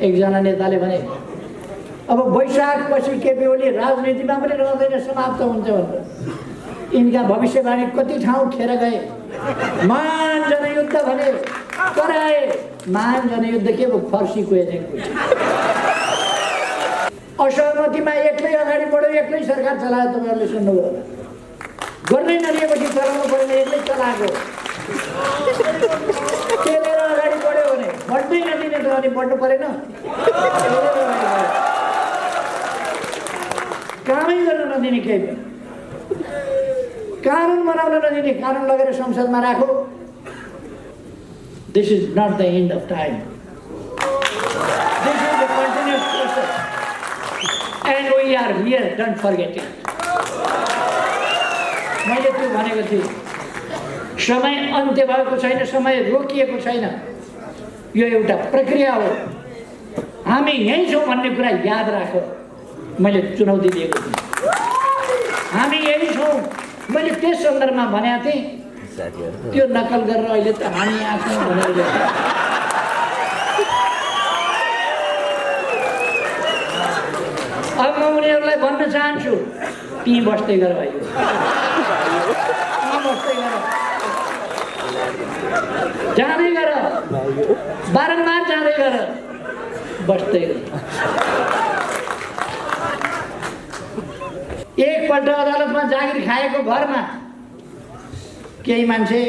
एकजना नेताले भने अब वैशाखपछि केपी ओली राजनीतिमा पनि रहँदैन, समाप्त हुन्छ भनेर। यिनका भविष्यवाणी कति ठाउँ खेर गए। महान जनयुद्ध भने कराए, महान जनयुद्ध के भयो? फर्सी कुहेको। असहमतिमा एक्लै अगाडि बढ्यो, एक्लै सरकार चलायो। तपाईँहरूले सुन्नुभयो होला, गर्नै नदिएपछि चलाउनु पर्ने एक्लै चलाएको। चलेर अगाडि बढ्यो भने बढ्नै नदिने त अनि बढ्नु परेन। कामै गर्न नदिने, केही पनि कानुन बनाउन नदिने, कानुन लगेर संसदमा राखो। This is not the end of time, this is the continuous process and we are here, don't forget it. मैले त्यो भनेको थिएँ, समय अन्त्य भएको छैन, समय रोकिएको छैन, यो एउटा प्रक्रिया हो। हामी यहीँ छौँ भन्ने कुरा याद राख। मैले चुनौती दिएको थिएँ, हामी यही छौँ। मैले त्यस सन्दर्भमा भनेको थिएँ, त्यो नकल गरेर अहिले त हामी यहाँ छौँ भनेर। अब म उनीहरूलाई भन्न चाहन्छु, त्यहीँ बस्दै गर भाइ, त्यहीँ बस्दै गर, जाँदै गर, बारम्बार जाँदै गर, बस्दै गर। एकपल्ट अदालतमा जागिर खाएको घरमा केही मान्छे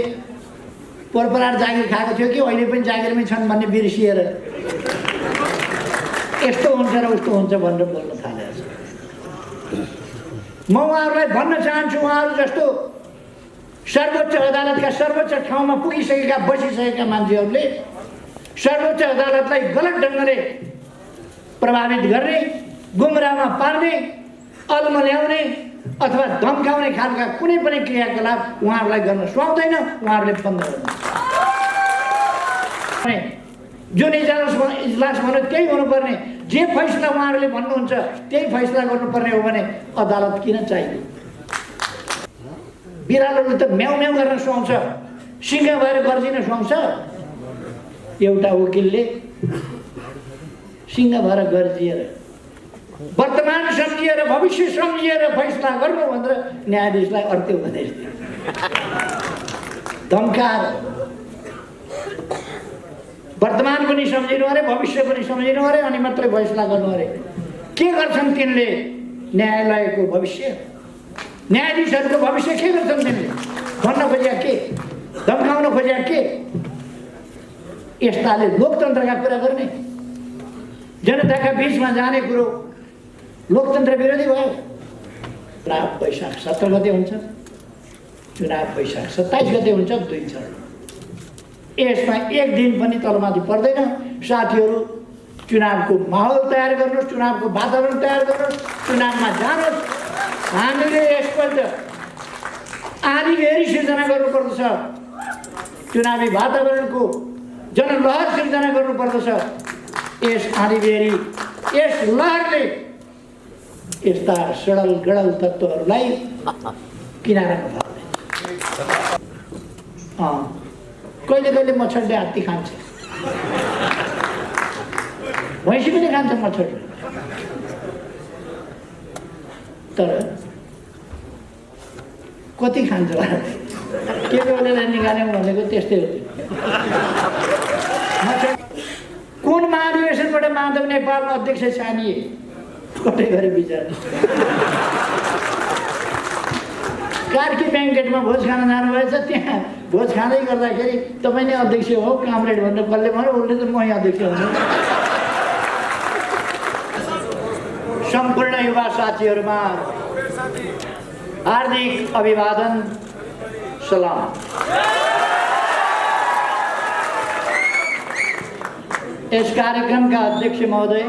पोरपरार जागिर खाएको थियो कि अहिले पनि जागिरमै छन् भन्ने बिर्सिएर यस्तो हुन्छ र उस्तो हुन्छ भनेर बोल्न थालेको छ। म उहाँहरूलाई भन्न चाहन्छु, उहाँहरू जस्तो सर्वोच्च अदालतका सर्वोच्च ठाउँमा पुगिसकेका, बसिसकेका मान्छेहरूले सर्वोच्च अदालतलाई गलत ढङ्गले प्रभावित गर्ने, गुमराहमा पार्ने, अल्मल्याउने अथवा धम्काउने खालका कुनै पनि क्रियाकलाप उहाँहरूलाई गर्न सुहाउँदैन। उहाँहरूले बन्द गर्नु। जुन इजलास भन्नु त्यही हुनुपर्ने, जे फैसला उहाँहरूले भन्नुहुन्छ त्यही फैसला गर्नुपर्ने हो भने अदालत किन चाहियो? बिरालोले त म्याउ म्याउ गर्न सुहाउँछ, सिंह भएर गर्जिन सुहाउँछ। एउटा वकिलले सिंह भएर गर्जिएर वर्तमान सम्झिएर भविष्य सम्झिएर फैसला गर्नु भनेर न्यायाधीशलाई अर्थ्यो उपदेश दियो। धम्काएर वर्तमान पनि सम्झिनु अरे, भविष्य पनि सम्झिनु अरे, अनि मात्रै फैसला गर्नु अरे। के गर्छन् तिनले? न्यायालयको भविष्य, न्यायाधीशहरूको भविष्य के गर्छन् तिनले? भन्न खोज्या के? धम्काउन खोज्या के? यस्ताले लोकतन्त्रका कुरा गर्ने, जनताका बिचमा जाने कुरो लोकतन्त्र विरोधी भयो। चुनाव वैशाख 17 गते हुन्छ, चुनाव वैशाख 27 गते हुन्छ, 2 चरण। यसमा एक दिन पनि तलमाथि पर्दैन। साथीहरू, चुनावको माहौल तयार गर्नुहोस्, चुनावको वातावरण तयार गर्नुहोस्, चुनावमा जानुहोस्। हामीले यसपल्ट आँधीबेहरी सिर्जना गर्नुपर्दछ, चुनावी वातावरणको जनलहर सिर्जना गर्नुपर्दछ। यस आँधीबेहरी, यस लहरले यस्ता सडल गडल तत्त्वहरूलाई किनारामा फाल्दैन। कहिले कहिले मच्छरले हात्ती खान्छ, भैँसी पनि खान्छ मच्छरले, तर कति खान्छ के बेलालाई निकाल्यौँ भनेको त्यस्तै हो। कुन महाधिवेशनबाट माधव नेपालमा अध्यक्ष छानिए? कतै गरी विचार। कार्की ब्याङ्केटमा भोज खान जानुभएछ, त्यहाँ भोज खाँदै गर्दाखेरि तपाईँ नै अध्यक्ष हो कामरेड भनेर कसले भन्यो? उसले त मै अध्यक्ष हुनु। सम्पूर्ण युवा साथीहरूमा हार्दिक अभिवादन, सलाम। इस कार्यक्रमका अध्यक्ष महोदय,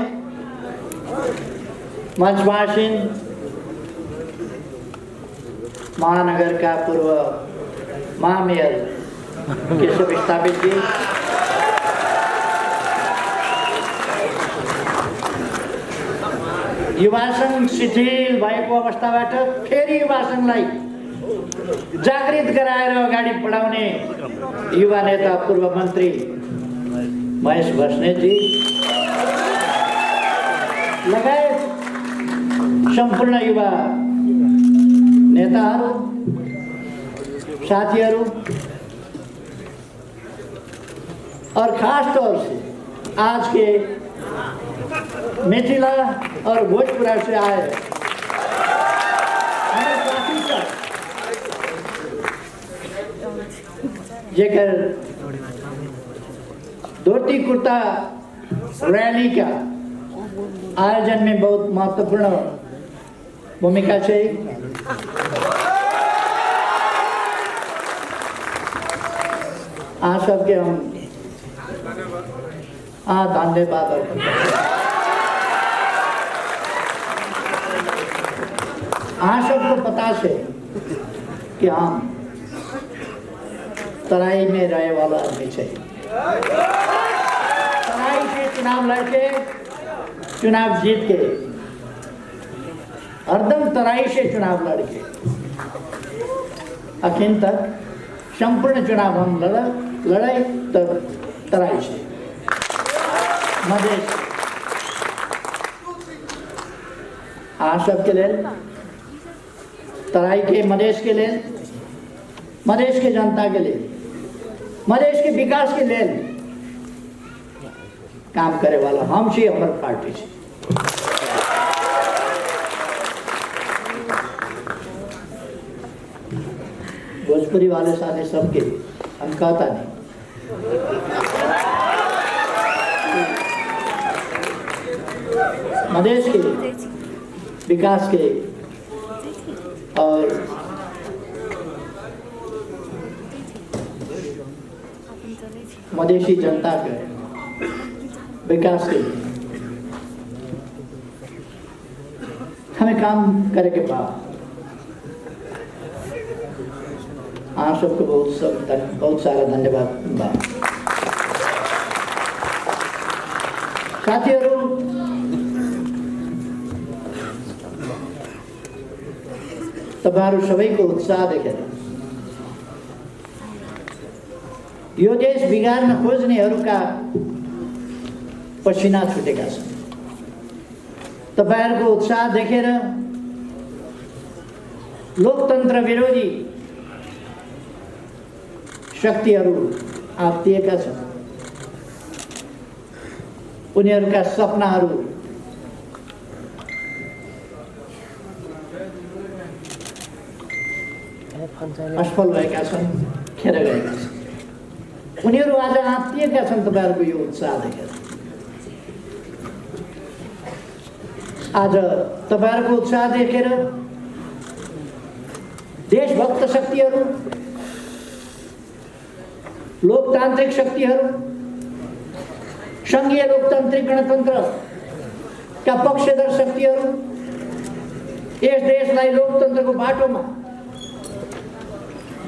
मंचमासीन महानगर का पूर्व महामेयर केशव स्थापित जी, युवा संघ शिथिल भएको अवस्थाबाट फेरि युवा संघलाई जागृत गराएर अगाडि बढाउने युवा नेता पूर्व मन्त्री महेश बस्नेत जी, लगायत सम्पूर्ण युवा नेताहरू, साथीहरू और खास तौर से आज के मिथिला और भोजपुरा से आए हमारे साथी का जेकर धोती कुर्ता रैली का आयोजन में बहुत महत्वपूर्ण भूमिका है। आज सबके हम धन्यवाद अर्पण करते हैं। आज सबको पता है कि हम तराई में रहने वाला आदमी है। तराई से चुनाव लड़के चुनाव जीत के हरदम तराई से चुनाव लड़के अखिन तक संपूर्ण चुनाव हम लड़ाई तराई से मधेश आज सबके लिए तराई के मधेश के लिए मधेश के जनता के लिए मधेश के विकास के लिए काम करे वाला हम छी हमारे पार्टी से। भोजपुरी वाले साथी सबके हम कहता नहीं मधेश के विकास के और मधेशी जनता के विकास के लिए हमें काम करे के बाद आप सबको बहुत सारा धन्यवाद। साथीहरू तपाईहरु सबैको उत्साह देखेर यो देश बिगार्न खोज्नेहरूका पसिना छुटेका छन्। तपाईहरुको उत्साह देखेर लोकतन्त्र विरोधी शक्तिहरू आत्तिएका छन्। उनीहरूका सपनाहरू असफल भएका छन्, खेर गएका छन्। उनीहरू आज आत्तिएका छन् तपाईहरुको यो उत्साह देखेर। आज तपाईहरुको उत्साह देखेर देशभक्त शक्तिहरू, लोकतान्त्रिक शक्तिहरू, संघीय लोकतान्त्रिक गणतन्त्र का पक्षधर शक्तिहरू यस देशलाई लोकतन्त्रको बाटोमा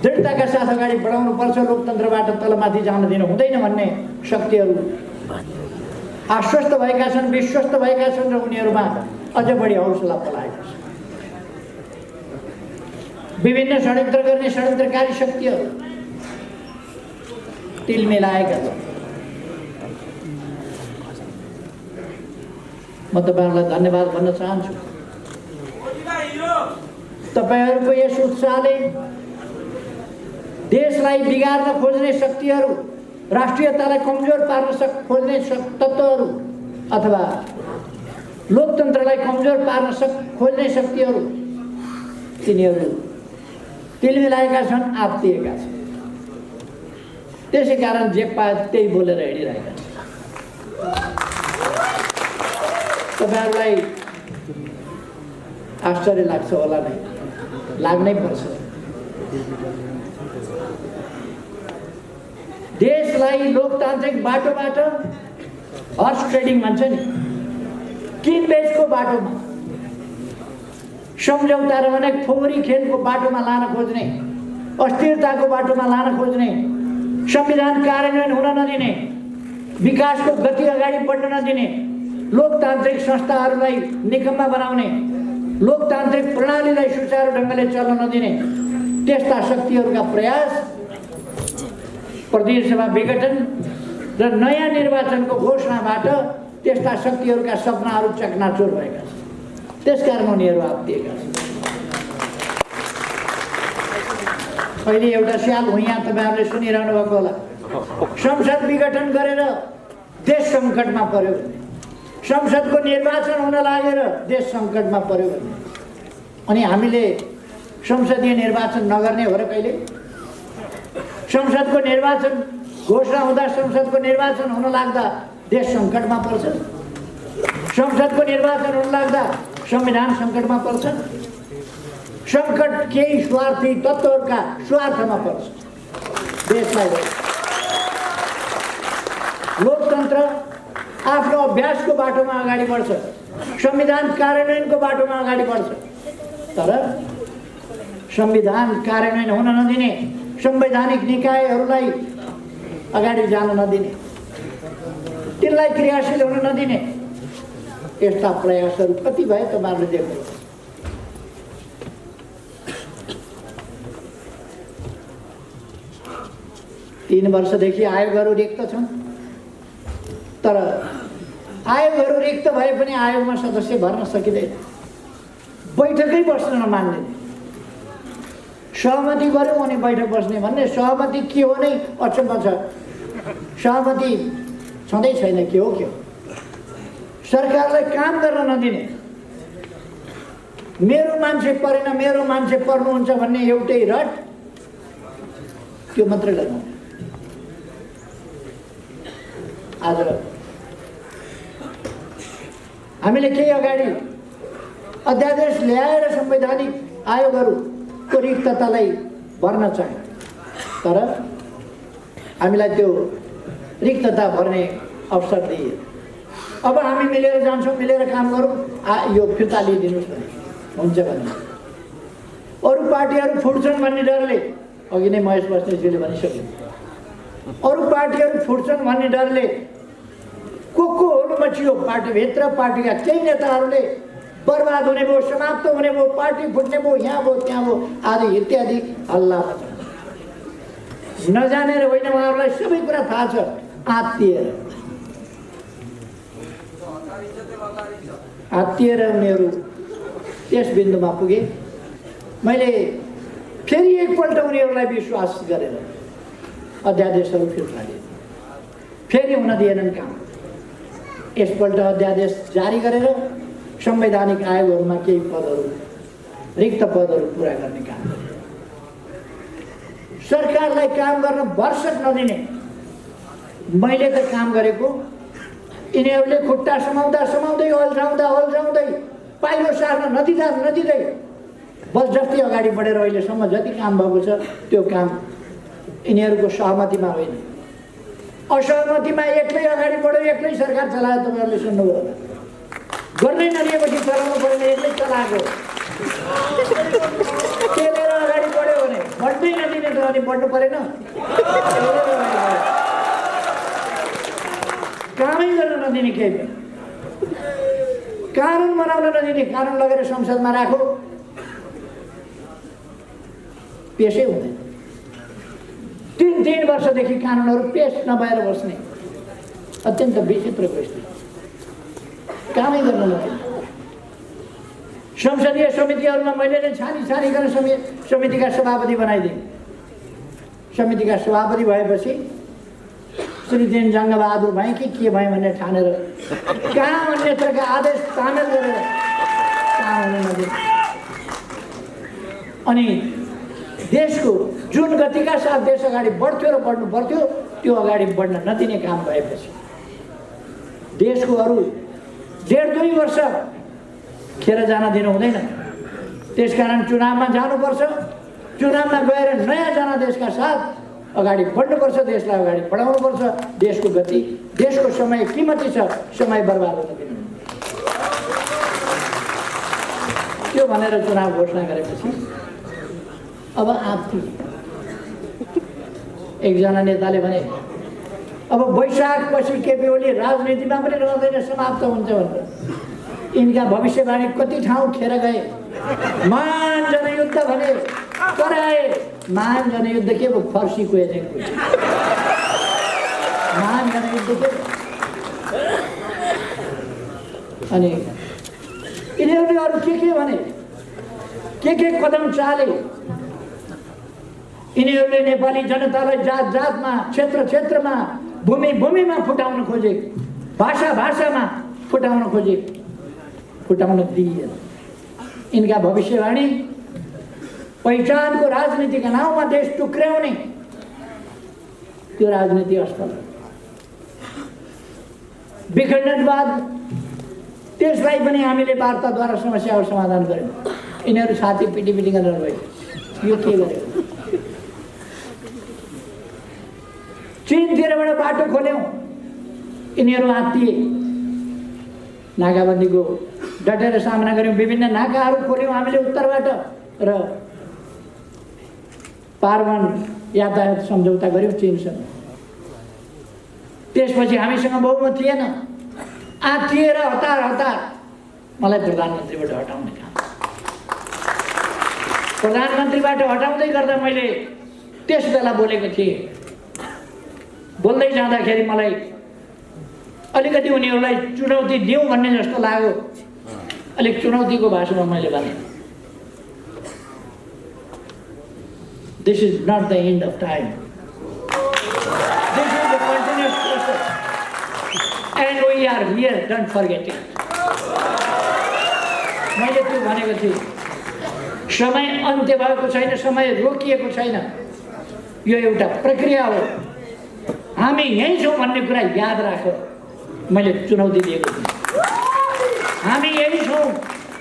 दृढताका साथ अगाडि बढाउनु पर्छ, लोकतन्त्रबाट तलमाथि जान दिनु हुँदैन भन्ने शक्तिहरू आश्वस्त भएका छन्, विश्वस्त भएका छन् र उनीहरूमा अझ बढी हौसला पलाएका छन्। विभिन्न षड्यन्त्र गर्ने षड्यन्त्रकारी शक्तिहरू तिल मिलाएका छन्। म तपाईहरुलाई धन्यवाद भन्न चाहन्छु। तपाईहरुको यस उत्साहले देशलाई बिगार्न खोज्ने शक्तिहरू, राष्ट्रियतालाई कमजोर पार्न खोज्ने तत्त्वहरू अथवा लोकतन्त्रलाई कमजोर पार्न खोज्ने शक्तिहरू तिनीहरू तिल मिलाएका छन्, आत्तिएका छन्। त्यसै कारण जे पाए त्यही बोलेर हिँडिरहेका छन्। तपाईहरुलाई आश्चर्य लाग्छ होला नै, लाग्नै पर्छ। देशलाई लोकतान्त्रिक बाटोबाट हर्स ट्रेडिङ भन्छ नि, किनबेचको बाटोमा, सम्झौता र अनेक फोहोरी खेलको बाटोमा लान खोज्ने, अस्थिरताको बाटोमा लान खोज्ने, संविधान कार्यान्वयन हुन नदिने, विकासको गति अगाडि बढ्न नदिने, लोकतान्त्रिक संस्थाहरूलाई निकम्मा बनाउने, लोकतान्त्रिक प्रणालीलाई सुचारू ढङ्गले चल्न नदिने त्यस्ता शक्तिहरूका प्रयास प्रदेश सभा विघटन र नयाँ निर्वाचनको घोषणाबाट त्यस्ता शक्तिहरूका सपनाहरू चकनाचुर भएका छन्। त्यसकारण उनीहरू आत्तिएका छन्। अहिले एउटा स्याल हो, यहाँ तपाईँहरूले सुनिरहनु भएको होला, संसद विघटन गरेर देश सङ्कटमा पर्यो भने, संसदको निर्वाचन हुन लागेर देश सङ्कटमा पर्यो भने, अनि हामीले संसदीय निर्वाचन नगर्ने हो र कहिले? संसदको निर्वाचन घोषणा हुँदा, संसदको निर्वाचन हुन लाग्दा देश सङ्कटमा पर्छ। संसदको निर्वाचन हुन लाग्दा संविधान सङ्कटमा पर्छ। सङ्कट केही स्वार्थी तत्त्वहरूका स्वार्थमा पर्छ। देशलाई लोकतन्त्र आफ्नो अभ्यासको बाटोमा अगाडि बढ्छ, संविधान कार्यान्वयनको बाटोमा अगाडि बढ्छ। तर संविधान कार्यान्वयन हुन नदिने, संवैधानिक निकायहरूलाई अगाडि जान नदिने, तिनलाई क्रियाशील हुन नदिने यस्ता प्रयासहरू कति भए तपाईँहरूले देख्नु। 3 वर्षदेखि आयोगहरू रिक्त छन्। तर आयोगहरू रिक्त भए पनि आयोगमा सदस्य भर्न सकिँदैन। बैठकै बस्न नमान्ने, सहमति गर्यो अनि बैठक बस्ने भन्ने, सहमति के हो नै अचम्म छ। सहमति छँदै छैन, के हो के हो। सरकारलाई काम गर्न नदिने, मेरो मान्छे परेन, मेरो मान्छे पर्नुहुन्छ भन्ने एउटै रट, त्यो मात्रै लगाउने। आज हामीले केही अगाडि अध्यादेश ल्याएर संवैधानिक आयोगहरूको रिक्ततालाई भर्न चाह्यौँ, तर हामीलाई त्यो रिक्तता भर्ने अवसर दिए। अब हामी मिलेर जान्छौँ, मिलेर काम गरौँ, यो फिर्ता लिइदिनुहोस् भने हुन्छ भने। अरू पार्टीहरू फुट्छन् भन्ने डरले, अघि नै महेश बस्नेतज्यूले भनिसक्यो, अरू पार्टीहरू फुट्छन् भन्ने डरले को होल मचियो, पार्टीभित्र पार्टीका केही नेताहरूले बर्बाद हुने भयो, समाप्त हुने भयो, पार्टी फुट्ने भयो, यहाँ भयो त्यहाँ भयो आदि इत्यादि हल्ला नजानेर होइन, उहाँहरूलाई सबै कुरा थाहा छ। आत्तिएर उनीहरू त्यस बिन्दुमा पुगे। मैले फेरि एकपल्ट उनीहरूलाई विश्वास गरेर अध्यादेशहरू फिर्ता दिए, फेरि हुन दिएनन् काम। यसपल्ट अध्यादेश जारी गरेर संवैधानिक आयोगहरूमा केही पदहरू, रिक्त पदहरू पुरा गर्ने काम गरे। सरकारलाई काम गर्न भरसक नदिने, मैले त काम गरेको, यिनीहरूले खुट्टा समाउँदा समाउँदै अल्झाउँदै पाइलो सार्न नदिँदै बलजफ्ती अगाडि बढेर अहिलेसम्म जति काम भएको छ त्यो काम यिनीहरूको सहमतिमा होइन, असहमतिमा एक्लै अगाडि बढ्यो, एक्लै सरकार चलायो। तपाईँहरूले सुन्नुभयो होला, गर्नै नदिएपछि चलाउनु परेन, एक्लै चलाएको। चलेर अगाडि बढ्यो भने बढ्नै नदिने त अनि बढ्नु परेन, कामै गर्न नदिने, केही पनि कानुन बनाउन नदिने, कानुन लगेर संसदमा राखो, पेसै हुँदैन। 3 वर्षदेखि कानुनहरू पेश नभएर बस्ने अत्यन्त विचित्रको स्थिति, कामै गर्न नदिने। संसदीय समितिहरूमा मैले नै छानिकन समितिका सभापति बनाइदिएँ। समितिका सभापति भएपछि श्री दिन जङ्गबहादुर भएँ कि के भएँ भन्ने ठानेर काम अन्यत्रका आदेश तामेल गरेर काम हुन नदिने। अनि देशको जुन गतिका साथ देश अगाडि बढ्थ्यो र बढ्नु पर्थ्यो त्यो अगाडि बढ्न नदिने काम भएपछि देशको अरू 1.5-2 वर्ष खेर जान दिनु हुँदैन। त्यसकारण चुनावमा जानुपर्छ, चुनावमा गएर नयाँ जनादेशका साथ अगाडि बढ्नुपर्छ, देशलाई अगाडि बढाउनुपर्छ। देशको गति, देशको समय कीमती छ, समय बर्बाद हुन दिनु। त्यो भनेर चुनाव घोषणा गरेपछि अब आप्ती एकजना नेताले भने अब वैशाखपछि केपी ओली राजनीतिमा पनि रहँदैन, समाप्त हुन्छ भनेर। यिनका भविष्यवाणी कति ठाउँ खेर गए। महान जनयुद्ध भने कराए, महान जनयुद्ध के भयो, फर्सीको एजेन्टको महान जनयुद्ध के अनि यिनीहरूले अरू के भने के कदम चाले। यिनीहरूले नेपाली जनतालाई जात जातमा क्षेत्र क्षेत्रमा भूमि भूमिमा फुटाउन खोजे, भाषा भाषामा फुटाउन खोजे, फुटाउन दिइएन। यिनका भविष्यवाणी पहिचानको राजनीतिका नाउँमा देश टुक्र्याउने त्यो राजनीति असफल। विखण्डनवाद त्यसलाई पनि हामीले वार्ताद्वारा समस्याको समाधान गर्यौँ। यिनीहरू छाती पिटी गरेर गयो। यो के गर्यो? चीनतिरबाट बाटो खोल्यौँ, यिनीहरू आत्तिए। नाकाबन्दीको डटेर सामना गर्यौँ। विभिन्न नाकाहरू खोल्यौँ हामीले उत्तरबाट र पारवन यातायात सम्झौता गर्यौँ चीनसँग। त्यसपछि हामीसँग बहुमत थिएन। आत्तिएर हतार मलाई प्रधानमन्त्रीबाट हटाउने काम। प्रधानमन्त्रीबाट हटाउँदै गर्दा मैले त्यस बेला बोलेको थिएँ। बोल्दै जाँदाखेरि मलाई अलिकति उनीहरूलाई चुनौती दिउँ भन्ने जस्तो लाग्यो। अलिक चुनौतीको भाषामा मैले भने, this is not the end of time, this is the continuous process and we are here, don't forget it. मैले त्यो भनेको थिएँ। समय अन्त्य भएको छैन, समय रोकिएको छैन। यो एउटा प्रक्रिया हो। हामी यहीँ छौँ भन्ने कुरा याद राख। मैले चुनौती दिएको थिएँ। हामी यही छौँ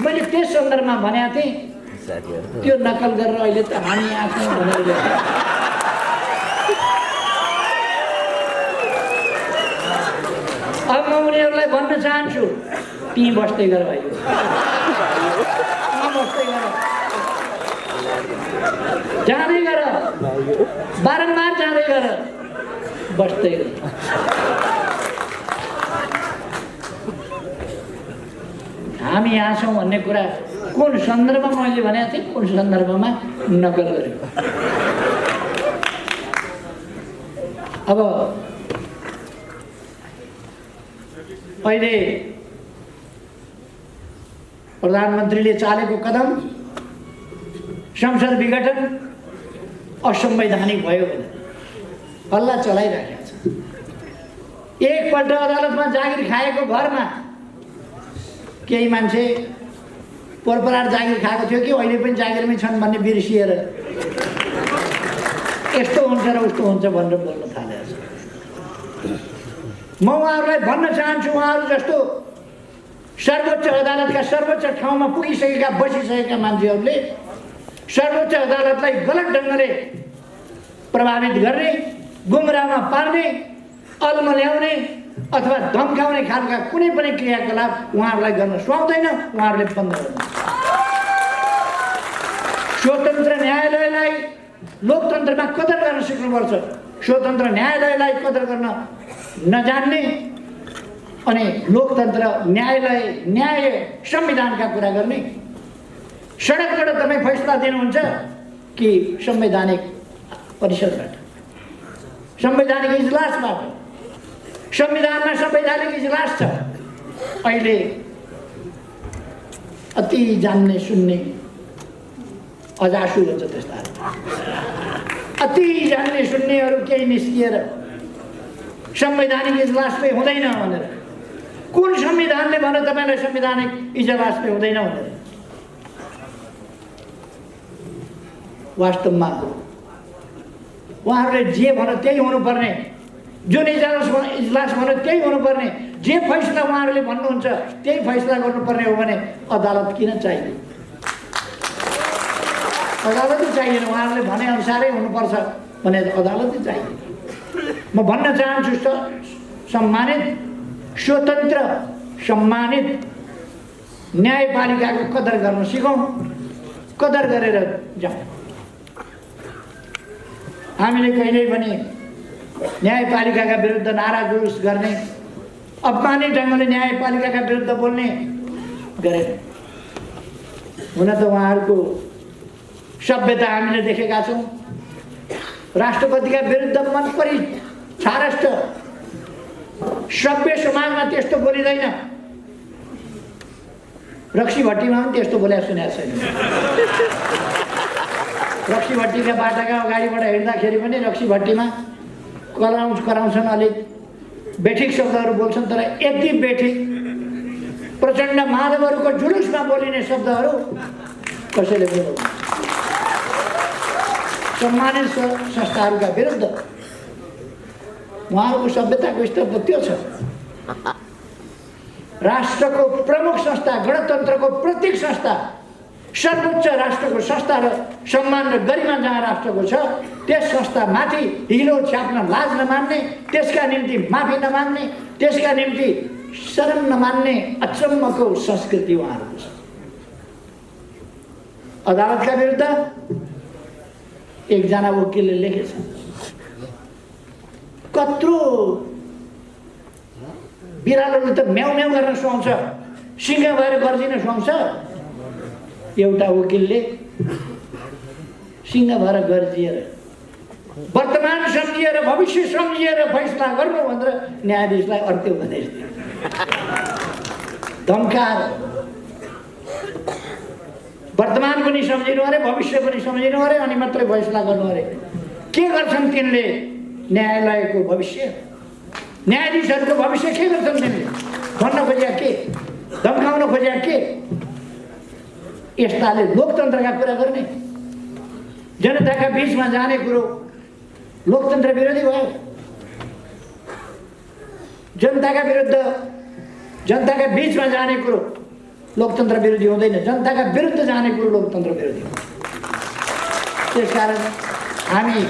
मैले त्यस सन्दर्भमा भनेको थिएँ। त्यो नकल गरेर अहिले त हामी यहाँ छौँ भनेर अब म उनीहरूलाई भन्न चाहन्छु, त्यहीँ बस्दै गर भाइ, बस्दै गर, जाँदै गर, बारम्बार जाँदै गर, बस्दै गर। हामी यहाँ छौँ भन्ने कुरा कुन सन्दर्भमा मैले भनेको थिएँ, कुन सन्दर्भमा नकल गरेँ। अब अहिले प्रधानमन्त्रीले चालेको कदम संसद विघटन असंवैधानिक भयो भने हल्ला चलाइराखेको छ। एकपल्ट अदालतमा जागिर खाएको घरमा केही मान्छे परपरार जागिर खाएको थियो कि अहिले पनि जागिरमै छन् भन्ने बिर्सिएर यस्तो हुन्छ र उस्तो हुन्छ भनेर बोल्न थालेको छ। म उहाँहरूलाई भन्न चाहन्छु, उहाँहरू जस्तो सर्वोच्च अदालतका सर्वोच्च ठाउँमा पुगिसकेका बसिसकेका मान्छेहरूले सर्वोच्च अदालतलाई गलत ढङ्गले प्रभावित गर्ने, गुमराहमा पार्ने, अल्मल्याउने अथवा धम्काउने खालका कुनै पनि क्रियाकलाप उहाँहरूलाई गर्न सुहाउँदैन। उहाँहरूले बन्द गर्नु। स्वतन्त्र न्यायालयलाई लोकतन्त्रमा कदर गर्न सिक्नुपर्छ। स्वतन्त्र न्यायालयलाई कदर गर्न नजान्ने अनि लोकतन्त्र, न्याय, संविधानका कुरा गर्ने, सडकबाट तपाईँ फैसला दिनुहुन्छ कि संवैधानिक परिषदबाट, संवैधानिक इजलासबाट? संविधानमा संवैधानिक इजलास छ। अहिले अति जान्ने सुन्ने अजासु हुन्छ त्यस्ता अति जान्ने सुन्नेहरू केही निस्किएर संवैधानिक इजलासले हुँदैन भनेर। कुन संविधानले भने तपाईँलाई संवैधानिक इजलासले हुँदैन भनेर? वास्तवमा उहाँहरूले जे भन्यो त्यही हुनुपर्ने, जुन इजलास भन्यो त्यही हुनुपर्ने, जे फैसला उहाँहरूले भन्नुहुन्छ त्यही फैसला गर्नुपर्ने हो भने अदालत किन चाहियो? अदालतै चाहिएन। उहाँहरूले भने अनुसारै हुनुपर्छ भने अदालतै चाहियो। म भन्न चाहन्छु, सम्मानित स्वतन्त्र सम्मानित न्यायपालिकाको कदर गर्न सिकौँ, कदर गरेर जाउँ। हामीले कहिल्यै पनि न्यायपालिकाका विरुद्ध नारा जुलुस गर्ने, अपमानित ढङ्गले न्यायपालिकाका विरुद्ध बोल्ने गरेन। हुन त उहाँहरूको सभ्यता हामीले देखेका छौँ। राष्ट्रपतिका विरुद्ध मनपरी छारष्ट सभ्य समाजमा त्यस्तो बोलिँदैन। रक्सी भट्टीमा पनि त्यस्तो बोलेको सुनेको छैन। रक्सी भट्टीका बाटाका अगाडिबाट हिँड्दाखेरि पनि रक्सी भट्टीमा कराउँछन्, अलिक बेठिक शब्दहरू बोल्छन्, तर यति बेठिक प्रचण्ड माधवहरूको जुलुसमा बोलिने शब्दहरू कसैले बोल्दैन। सम्मानित संस्थाहरूका विरुद्ध उहाँहरूको सभ्यताको स्तर त त्यो छ। राष्ट्रको प्रमुख संस्था, गणतन्त्रको प्रतीक संस्था, सर्वोच्च राष्ट्रको संस्था र सम्मान र गरिमा जहाँ राष्ट्रको छ, त्यस संस्थामाथि हिलो छ्याप्न लाज नमान्ने, त्यसका निम्ति माफी नमान्ने, त्यसका निम्ति शरम नमान्ने अचम्मको संस्कृति उहाँहरूको छ। अदालतका विरुद्ध एकजना वकिलले लेखेछ, कत्रो बिरालोले त म्याउ म्याउ गर्न सुहाउँछ, सिंह भएर गर्जिन सुहाउँछ। एउटा वकिलले सिंह भएर गर्जिएर वर्तमान सम्झिएर भविष्य सम्झिएर फैसला गर्नु भनेर न्यायाधीशलाई अर्थ्यो भने धम्काएर वर्तमान पनि सम्झिनु अरे, भविष्य पनि सम्झिनु अरे, अनि मात्रै फैसला गर्नु अरे। के गर्छन् तिनले? न्यायालयको भविष्य, न्यायाधीशहरूको भविष्य के गर्छन् तिनले? भन्न खोज्या के? धम्काउन खोज्या के? यस्ताले लोकतन्त्रका कुरा गर्ने, जनताका बीचमा जाने कुरो लोकतन्त्र विरोधी भयो। जनताका विरुद्ध, जनताका बीचमा जाने कुरो लोकतन्त्र विरोधी हुँदैन, जनताका विरुद्ध जाने कुरो लोकतन्त्र विरोधी हो। त्यसकारण हामी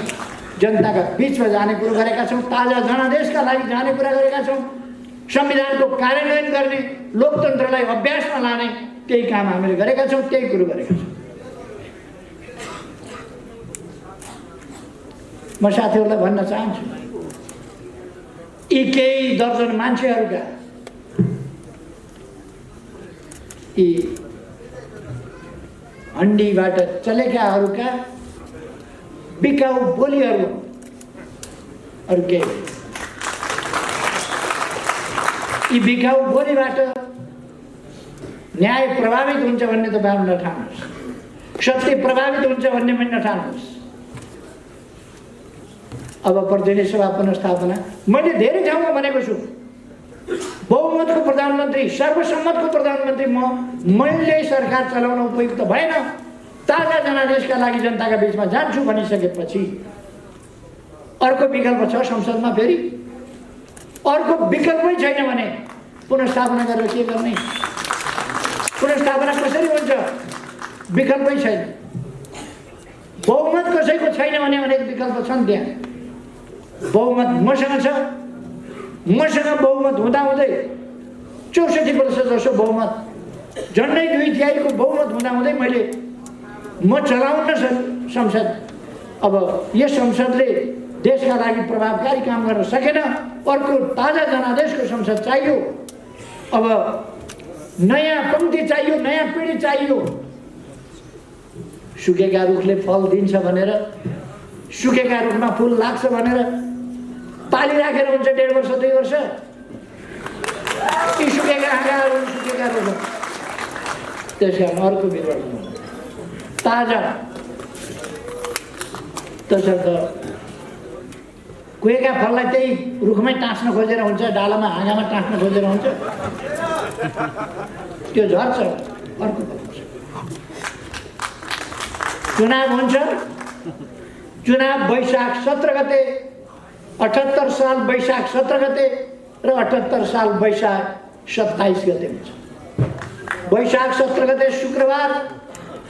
जनताका बीचमा जाने कुरो गरेका छौँ, ताजा जनादेशका लागि जाने कुरा गरेका छौँ, संविधानको कार्यान्वयन गर्ने, लोकतन्त्रलाई अभ्यासमा लाने त्यही काम हामीले गरेका छौँ, त्यही कुरो गरेका छौँ। म साथीहरूलाई भन्न चाहन्छु, यी केही दर्जन मान्छेहरूका, यी हन्डीबाट चलेकाहरूका बिकाउ बोलीहरू अरू केही, यी बिकाउ बोलीबाट न्याय प्रभावित हुन्छ भन्ने तपाईहरु नठान्नुहोस्, सत्य प्रभावित हुन्छ भन्ने पनि नठान्नुहोस्। अब प्रतिनिधि सभा पुनर्स्थापना मैले धेरै ठाउँमा भनेको छु, बहुमतको प्रधानमन्त्री, सर्वसम्मतको प्रधानमन्त्री मैले सरकार चलाउन उपयुक्त भएन, ताजा जनादेशका लागि जनताका बीचमा जान्छु भनिसकेपछि अर्को विकल्प छ संसदमा, फेरि अर्को विकल्पै छैन भने पुनर्स्थापना गरेर के गर्ने? पुनर्स्थापना कसरी हुन्छ? विकल्पै छैन। बहुमत कसैको छैन भने अनेक विकल्प छन्। त्यहाँ बहुमत मसँग छ, मसँग बहुमत हुँदाहुँदै 64% जसो बहुमत, झन्डै 2/3 बहुमत हुँदाहुँदै म चलाउन संसद। अब यस संसदले देशका लागि प्रभावकारी काम गर्न सकेन, अर्को ताजा जनादेशको संसद चाहियो। अब नयाँ पंक्ति चाहियो, नयाँ पिँढी चाहियो। सुकेका रुखले फल दिन्छ भनेर, सुकेका रुखमा फूल लाग्छ भनेर पालिराखेर हुन्छ 1.5 वर्ष 2 वर्ष? यी सुकेका आँखाहरू सुकेका रुख, त्यसकारण अर्को बिरुवा ताजा। तसर्थ कुहेका फललाई त्यही रुखमै टाँस्न खोजेर हुन्छ, डालामा हाँगामा टाँस्न खोजेर हुन्छ, त्यो झर्छ, अर्को फल्छ। चुनाव हुन्छ, चुनाव वैशाख 17 गते, 78 साल वैशाख 17 गते र 78 साल वैशाख 27 गते हुन्छ। वैशाख 17 गते शुक्रबार,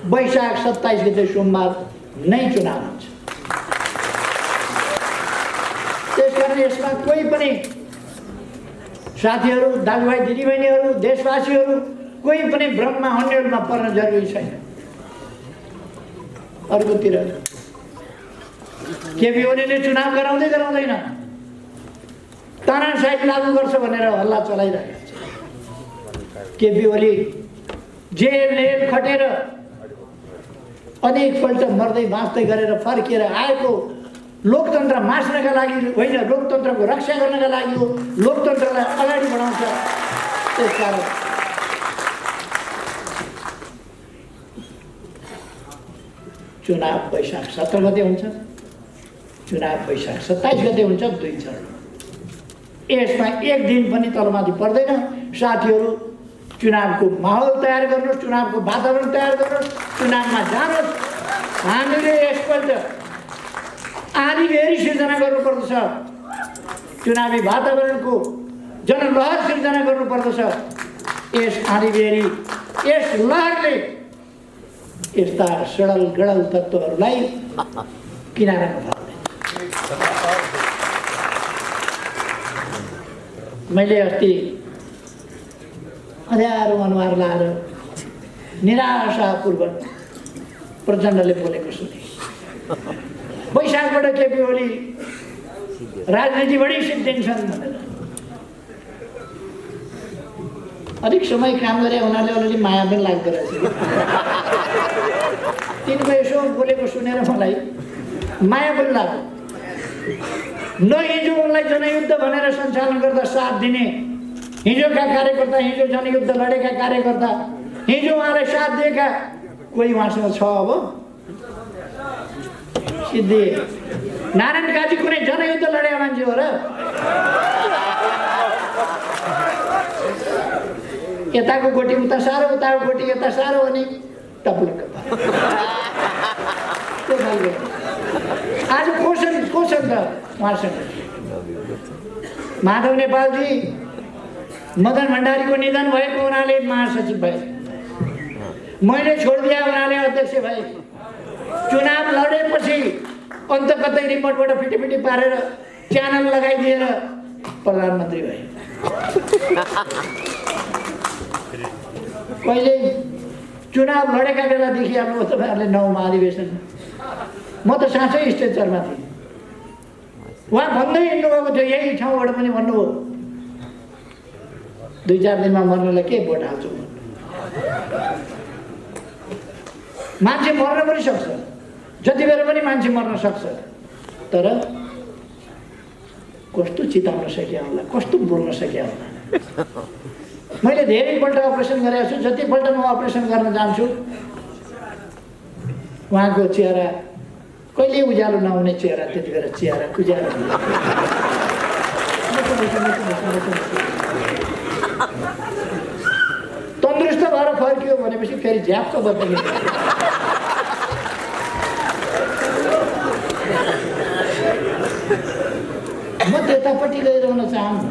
वैशाख 27 गते सोमबार नै चुनाव हुन्छ। त्यसकारण यसमा कोही पनि साथीहरू, दाजुभाइ दिदीबहिनीहरू, देशवासीहरू कोही पनि भ्रममा अन्यलमा पर्न जरुरी छैन। अर्कोतिर केपी ओलीले चुनाव गराउँदैन, तानाशाही लागू गर्छ भनेर हल्ला चलाइरहेको छ। केपी ओली जेल खटेर अनेकपल्ट मर्दै बाँच्दै गरेर फर्किएर आएको लोकतन्त्र मास्नका लागि होइन, लोकतन्त्रको रक्षा गर्नका लागि हो, लोकतन्त्रलाई अगाडि बढाउँछ। त्यसकारण चुनाव वैशाख 17 गते हुन्छ, चुनाव वैशाख 27 गते हुन्छ, 2 चरण। यसमा एक दिन पनि तलमाथि पर्दैन। साथीहरू, चुनावको माहौल तयार गर्नुहोस्, चुनावको वातावरण तयार गर्नुहोस्, चुनावमा जानुहोस्। हामीले यसपल्ट आँधीबेहरी सिर्जना गर्नुपर्दछ, चुनावी वातावरणको जनलहर सिर्जना गर्नुपर्दछ। यस आँधीबेहरी, यस लहरले यस्ता सडल गडल तत्त्वहरूलाई किनारामा फाल्दैन। मैले अस्ति अँध्यारो अनुहार लाएर निराशापूर्वक प्रचण्डले बोलेको सुने। वैशाखबाट केपी ओली राजनीतिबाटै सिद्धिन्छन् भनेर। अधिक समय काम गरे हुनाले अलिअलि माया पनि लाग्दो रहेछ। तिनको यसो बोलेको सुनेर मलाई माया पनि लाग्यो। न हिजो उनलाई जनयुद्ध भनेर सञ्चालन गर्दा साथ दिने हिजोका कार्यकर्ता, हिजो जनयुद्ध लडेका कार्यकर्ता, हिजो उहाँलाई साथ दिएका कोही उहाँसँग छ। अब सिद्धि नारायण काजी कुनै जनयुद्ध लडेका मान्छे हो र? यताको गोटी उता सारो, उताको गोटी यता सारो भने टपुक्क। आज को छ त उहाँसँग? माधव नेपालजी मदन भण्डारीको निधन भएको हुनाले महासचिव भए, मैले छोडिदिए हुनाले अध्यक्ष भए। चुनाव लडेपछि अन्त कतै रिमोटबाट फिटिफिटी पारेर च्यानल लगाइदिएर प्रधानमन्त्री भए। कहिले चुनाव लडेका बेला देखिहाल्नु तपाईँहरूले 9 महाधिवेशन। म त साँच्चै स्टेजरमा थिएँ। उहाँ भन्दै हिँड्नुभएको थियो, यही ठाउँबाट पनि भन्नुभयो 2-4 दिनमा मर्नलाई के भोट हाल्छु। मान्छे मर्न पनि सक्छ, जति बेला पनि मान्छे मर्न सक्छ। तर कस्तो चिताउन सके होला, कस्तो बोल्न सके होला। मैले धेरैपल्ट अपरेसन गरेको छु। जतिपल्ट म अपरेसन गर्न जान्छु उहाँको चेहरा कहिले उज्यालो नहुने चेहरा, त्यति बेला चेहरा उज्यालो तन्दुरुस्त भएर फर्कियो भनेपछि फेरि झ्याप्प बदलियो। म त्यतापट्टि गइरहन चाहन्छु।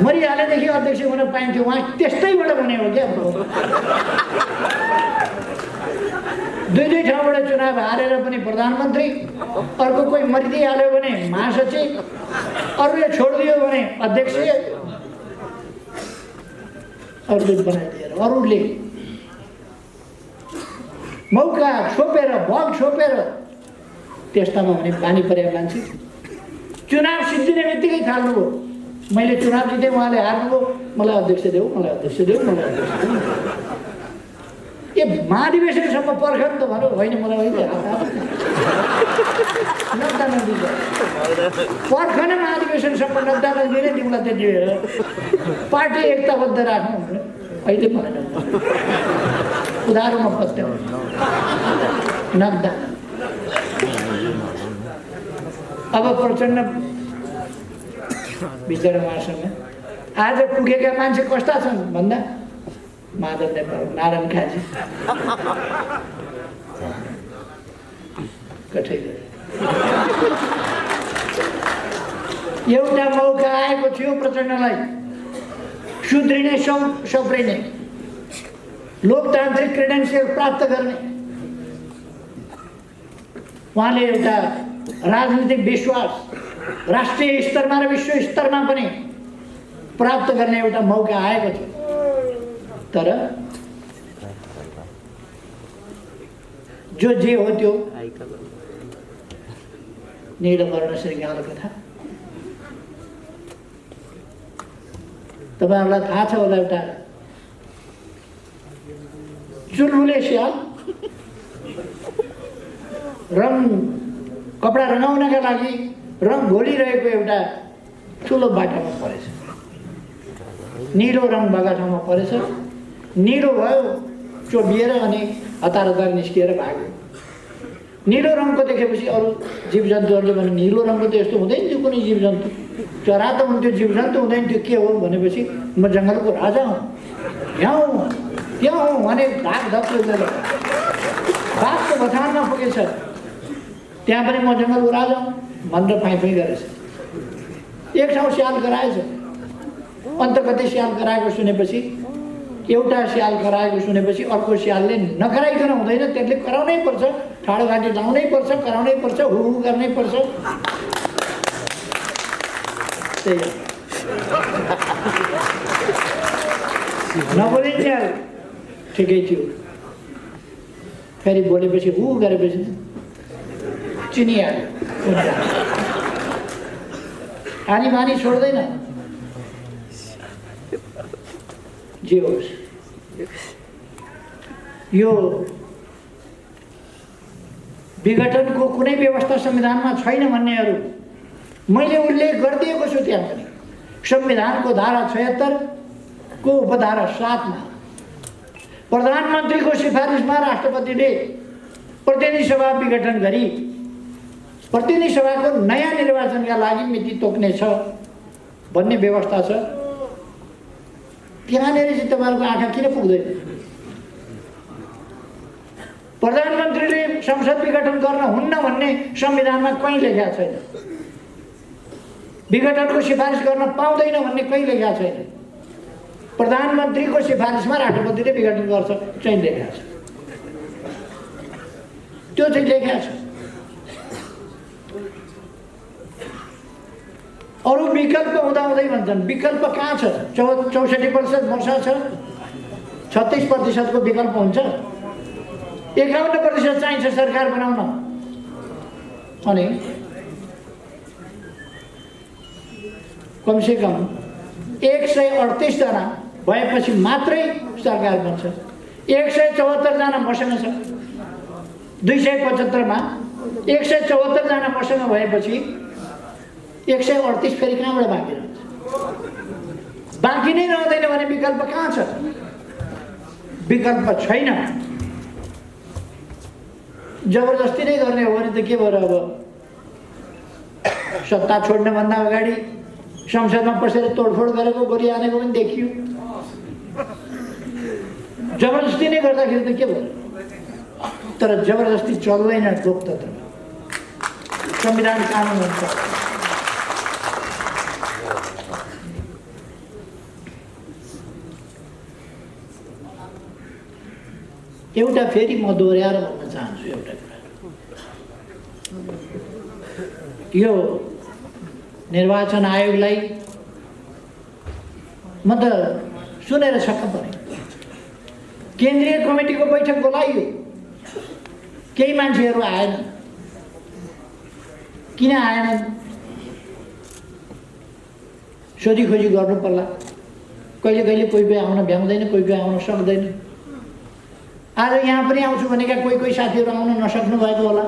मरिहालेदेखि अध्यक्ष हुन पाइन्थ्यो, उहाँ त्यस्तैबाट हुने हो क्या। 2 ठाउँबाट चुनाव हारेर पनि प्रधानमन्त्री, अर्को कोही मरिदिइहाल्यो भने महासचिव, अरूले छोडिदियो भने अध्यक्ष, अरूले बनाइदिएर अरूले मौका छोपेर बल छोपेर त्यस्तामा हुने बानी परेका मान्छे चुनाव सिद्धिने बित्तिकै थाल्नुभयो। मैले चुनाव जितेँ, उहाँले हार्नुभयो, मलाई अध्यक्ष देऊ, मलाई अध्यक्ष देऊ, मलाई अध्यक्ष देऊ। ए महाधिवेशनसम्म पर्खनु त भन्यो। होइन, मलाई अहिले नग्दा नदिन्छ। पर्खन महाधिवेशनसम्म नग्दा नदिने तिमीलाई त्यति बेला पार्टी एकताबद्ध राख्नु अहिले भएन। उधारोमा पत्याउ नग्दा। अब प्रचण्ड बिचरा उहाँसँग आज पुगेका मान्छे कस्ता छन् भन्दा माधव नेपाल, नारायण काजी कठै एउटा मौका आएको थियो प्रचण्डलाई सुध्रिने, सप्रिने, लोकतान्त्रिक क्रेडेन्सियल प्राप्त गर्ने। उहाँले एउटा राजनीतिक विश्वास राष्ट्रिय स्तरमा र विश्व स्तरमा पनि प्राप्त गर्ने एउटा मौका आएको थियो। तर जे हो त्यो नीलवर्ण श्रृङ्गार कथा। तपाईँहरूलाई थाहा छ होला, एउटा चुलबुले स्याल रङ कपडा रङाउनका लागि रङ घोलिरहेको एउटा ठुलो बाटामा परेछ। निलो रङ भएका ठाउँमा परेछ, निलो भयो, चोबिएर अनि हतार हतार निस्किएर भाग्यो। निलो रङको देखेपछि अरू जीवजन्तुहरूले भने निलो रङको त यस्तो हुँदैन थियो कुनै जीवजन्तु, चरा त हुन्थ्यो जीवजन्तु हुँदैन थियो, के हो भनेपछि म जङ्गलको राजा हुँ, यहाँ हुँ त्यहाँ हुँ भने भाग धप्रेर बाघको बथानमा पुगेछ, त्यहाँ पनि म जङ्गलको राजा हुँ भनेर फाइफाइ गरेछ। एक ठाउँ स्याल कराएछ, अन्त कतै स्याल कराएको सुनेपछि, एउटा स्याल कराएको सुनेपछि अर्को स्यालले नकराइकन हुँदैन, त्यसले कराउनै पर्छ, ठाडो घाँटी लाउनै पर्छ, कराउनै पर्छ, हु गर्नै पर्छ। त्यही हो नबोलिन्जेल ठिकै थियो, फेरि बोलेपछि हु गरेपछि चिनिहाल्यो। हानी बानी छोड्दैन। जे होस् यो विघटनको कुनै व्यवस्था संविधानमा छैन भन्नेहरू मैले उल्लेख गरिदिएको छु। त्यहाँ पनि संविधानको धारा 76 को उपधारा 7 मा प्रधानमन्त्रीको सिफारिसमा राष्ट्रपतिले प्रतिनिधि सभा विघटन गरी प्रतिनिधि सभाको नयाँ निर्वाचनका लागि मिति तोक्नेछ भन्ने व्यवस्था छ। त्यहाँनिर चाहिँ तपाईँहरूको आँखा किन पुग्दैन? प्रधानमन्त्रीले संसद विघटन गर्न हुन्न भन्ने संविधानमा कहीँ लेखेको छैन, विघटनको सिफारिस गर्न पाउँदैन भन्ने कहीँ लेखेको छैन। प्रधानमन्त्रीको सिफारिसमा राष्ट्रपतिले विघटन गर्छ चाहिँ लेखेको छ, त्यो चाहिँ लेखेको छ। अरू विकल्प हुँदाहुँदै भन्छन्, विकल्प कहाँ छ? 64% वर्षा छ, 36% को विकल्प हुन्छ, 51% चाहिन्छ सरकार बनाउन। अनि कमसे कम 138 जना भएपछि मात्रै सरकार बन्छ। 174 जना मसँग छ, 275 मा 174 जना मसँग भएपछि 138 फेरि कहाँबाट बाँकी रहन्छ? बाँकी नै रहँदैन भने विकल्प कहाँ छ? विकल्प छैन। जबरजस्ती नै गर्ने हो भने त के भयो? अब सत्ता छोड्नुभन्दा अगाडि संसदमा पसेर तोडफोड गरेको गोली हानेको पनि देखियो। जबरजस्ती नै गर्दाखेरि त के भयो? तर जबरजस्ती चल्दैन लोकतन्त्रमा, संविधान कानुन हुन्छ। एउटा फेरि म दोहोऱ्याएर भन्न चाहन्छु एउटा कुरा, यो निर्वाचन आयोगलाई म त सुनेर छक्क परेँ। केन्द्रीय कमिटीको बैठक बोलाइयो, केही मान्छेहरू आएन। किन आएनन्? सोधीखोजी गर्नु पर्ला। कहिले कहिले कोही कोही आउन भ्याउँदैन, कोही कोही आउन सक्दैन। आज यहाँ पनि आउँछु भनेका कोही साथीहरू आउन नसक्नु भएको होला,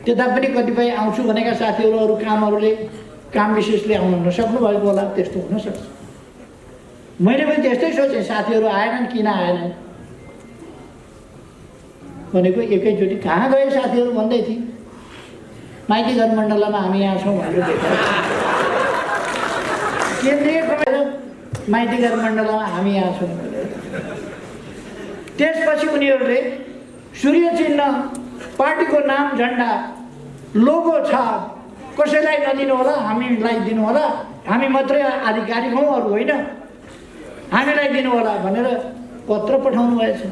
त्यता पनि कतिपय आउँछु भनेका साथीहरू अरू काम विशेषले आउन नसक्नु भएको होला, त्यस्तो हुनसक्छ। मैले पनि त्यस्तै सोचेँ, साथीहरू आएनन्, किन आएनन् भनेको एकैचोटि कहाँ गए साथीहरू भन्दै थिए। माइती घर मण्डलमा हामी यहाँ छौँ भनेर देखाए। केन्द्रीय कमिटी माइती घर मण्डलमा हामी यहाँ छौँ। त्यसपछि उनीहरूले सूर्य चिन्ह, पार्टीको नाम, झन्डा, लोगो छ, कसैलाई नदिनु होला, हामीलाई दिनु होला, हामी मात्रै आधिकारिक हौँ अरू होइन, हामीलाई दिनु होला भनेर पत्र पठाउनु भएछ।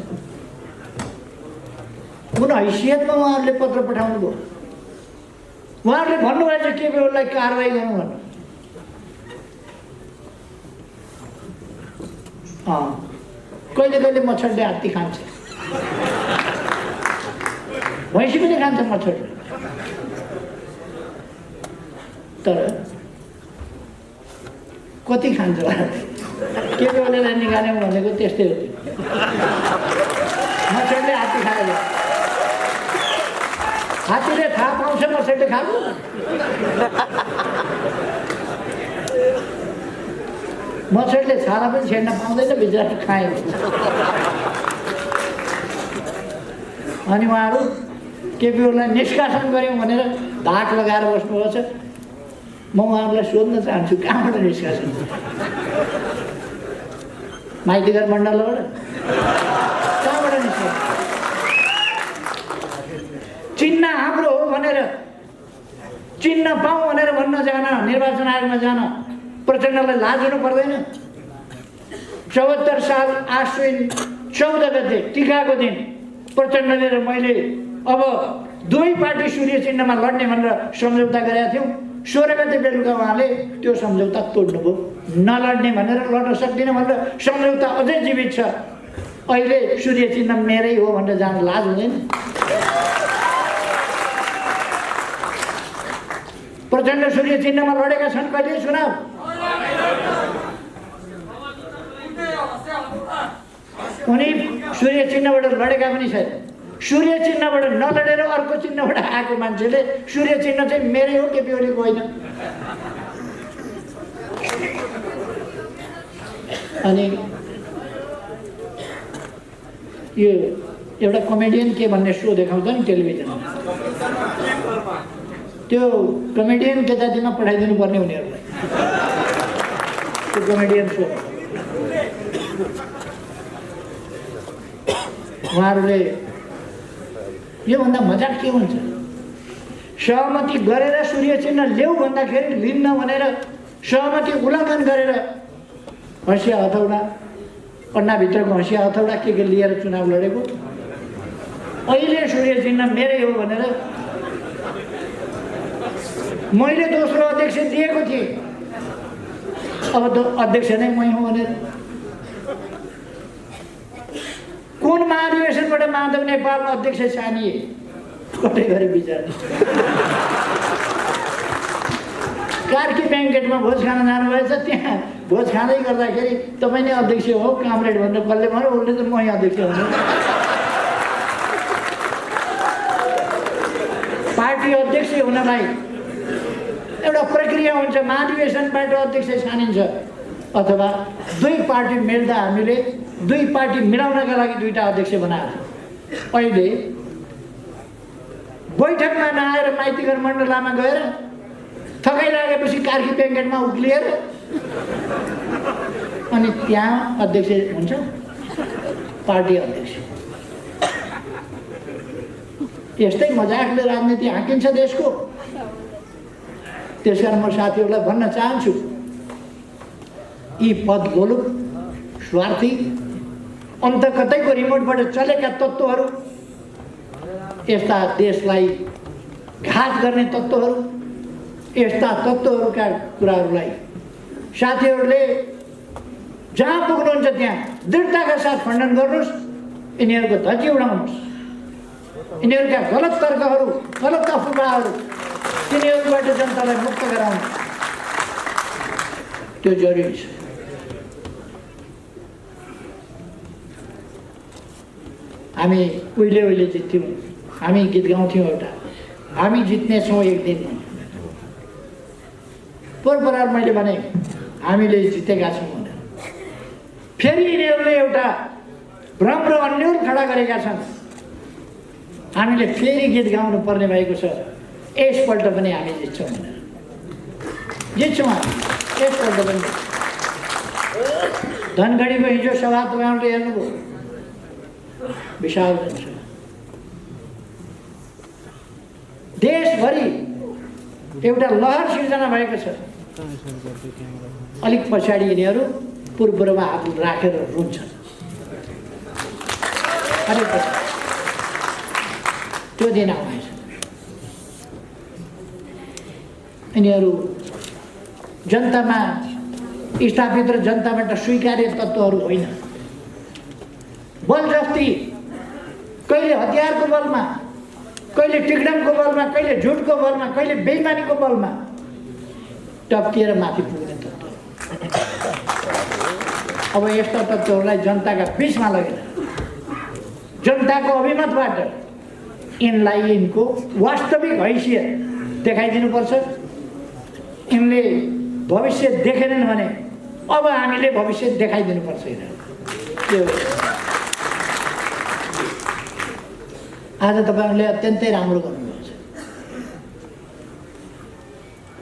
कुन हैसियतमा उहाँहरूले पत्र पठाउनु भयो? उहाँहरूले भन्नुभएछ के बेलालाई कारवाही गर्नु भन्नु। कहिले कहिले मच्छरले हात्ती खान्छ, भैँसी पनि खान्छ मच्छरले, तर कति खान्छ? के बेलालाई निकाल्यौँ भनेको त्यस्तै हो। मच्छरले हात्ती खाएर हात्तीले थाहा पाउँछ मच्छरले खानु। मच्छरले छाला पनि छेड्न पाउँदैन, बिचरा खायो। अनि उहाँहरू केपी ओलीलाई निष्कासन गऱ्यौँ भनेर धाक लगाएर बस्नुभएको छ। म उहाँहरूलाई सोध्न चाहन्छु, कहाँबाट निष्कासन? माइतीघर मण्डलबाट? कहाँबाट निष्कासन? चिन्ह हाम्रो हो भनेर, चिन्ह पाऊँ भनेर भन्न जान, निर्वाचन आयोगमा जान प्रचण्डलाई लाज हुनु पर्दैन? 74 साल आश्विन 14 गते टिकाको दिन प्रचण्डले र मैले अब दुवै पार्टी सूर्य चिन्हमा लड्ने भनेर सम्झौता गरेका थियौँ। 16 गते बेलुका उहाँले त्यो सम्झौता तोड्नुभयो। नलड्ने भनेर लड्न सक्दिनँ भनेर सम्झौता अझै जीवित छ। अहिले सूर्य चिन्ह मेरै हो भनेर जान लाज हुँदैन? प्रचण्ड सूर्य चिन्हमा लडेका छन् कहिले चुनाव? उनी सूर्य चिन्हबाट लडेका पनि छैन। सूर्य चिन्हबाट नलडेर अर्को चिन्हबाट आएको मान्छेले सूर्य चिन्ह चाहिँ मेरै हो, केपी ओलीको होइन। अनि यो एउटा कमेडियन के भन्ने सो देखाउँछ नि टेलिभिजनमा, त्यो कमेडियन के जातिमा पठाइदिनु पर्ने उनीहरूलाई, त्यो कमेडियन सो। उहाँहरूले योभन्दा मजाक के हुन्छ? सहमति गरेर सूर्य चिन्ह ल्याऊ भन्दाखेरि लिन्न भनेर सहमति उल्लङ्घन गरेर हँसिया हथौडा, अन्नाभित्रको हँसिया हथौडा के लिएर चुनाव लडेको। अहिले सूर्य चिन्ह मेरै हो भनेर मैले दोस्रो अध्यक्ष दिएको थिएँ, अब त अध्यक्ष नै मै हुँ भनेर। कुन महाधिवेशनबाट माधव नेपाल अध्यक्ष छानिए? कतै गरे विचार। कार्की ब्याङ्केटमा भोज खान जानुभएछ, त्यहाँ भोज खाँदै गर्दाखेरि तपाईँ नै अध्यक्ष हो कामरेड भनेर कसले भन्यो? उसले त मै अध्यक्ष हुनु। पार्टी अध्यक्ष हुनलाई एउटा प्रक्रिया हुन्छ, महाधिवेशनबाट अध्यक्ष छानिन्छ अथवा दुई पार्टी मिल्दा हामीले दुई पार्टी मिलाउनका लागि दुईटा अध्यक्ष बनाएको थियो। अहिले बैठकमा नआएर माइतीघर मण्डलामा गएर थकाइ लागेपछि कार्की ब्याङ्केटमा उक्लिएर अनि त्यहाँ अध्यक्ष हुन्छ, पार्टी अध्यक्ष। यस्तै मजाकले राजनीति हाँकिन्छ देशको। त्यसकारण म साथीहरूलाई भन्न चाहन्छु, यी पद लोलुप, स्वार्थी, अन्त कतैको रिमोटबाट चलेका तत्त्वहरू, यस्ता देशलाई घात गर्ने तत्त्वहरू, यस्ता तत्त्वहरूका कुराहरूलाई साथीहरूले जहाँ पुग्नुहुन्छ त्यहाँ दृढताका साथ खण्डन गर्नुहोस्, यिनीहरूको धज्जी उडाउनुहोस्, यिनीहरूका गलत तर्कहरू, गलत अफवाहहरू तिनीहरूबाट जनतालाई मुक्त गराउनु त्यो जरुरी छ। हामी उहिले जित्थ्यौँ, हामी गीत गाउँथ्यौँ एउटा, हामी जित्नेछौँ एक दिन। पोहोर मैले भने हामीले जितेका छौँ भनेर। फेरि यिनीहरूले एउटा भ्रम र अन्यल खडा गरेका छन्, हामीले फेरि गीत गाउनु पर्ने भएको छ, यसपल्ट पनि हामी जित्छौँ भनेर। जित्छौँ हामी यसपल्ट पनि। धनगढीको हिजो सभा तपाईँहरूले हेर्नुभयो, विशाल जनसभा। देशभरि एउटा लहर सिर्जना भएको छ। अलिक पछाडि यिनीहरू पूर्वमा हात राखेर रुन्छन्। अलिक पछाडि त्यो दिन आउँछ। यिनीहरू जनतामा स्थापित र जनताबाट स्वीकार्य तत्त्वहरू होइन। बलजफ्ती, कहिले हतियारको बलमा, कहिले टिकडमको बलमा, कहिले झुटको बलमा, कहिले बेइमानीको बलमा टप्किएर माथि पुग्ने तत्त्व। अब यस्ता तत्त्वहरूलाई जनताका बिचमा लगेर जनताको अभिमतबाट यिनलाई यिनको वास्तविक हैसियत देखाइदिनुपर्छ। यिनले भविष्य देखेनन् भने अब हामीले भविष्य देखाइदिनुपर्छ। आज तपाईँहरूले अत्यन्तै राम्रो गर्नुभएको छ।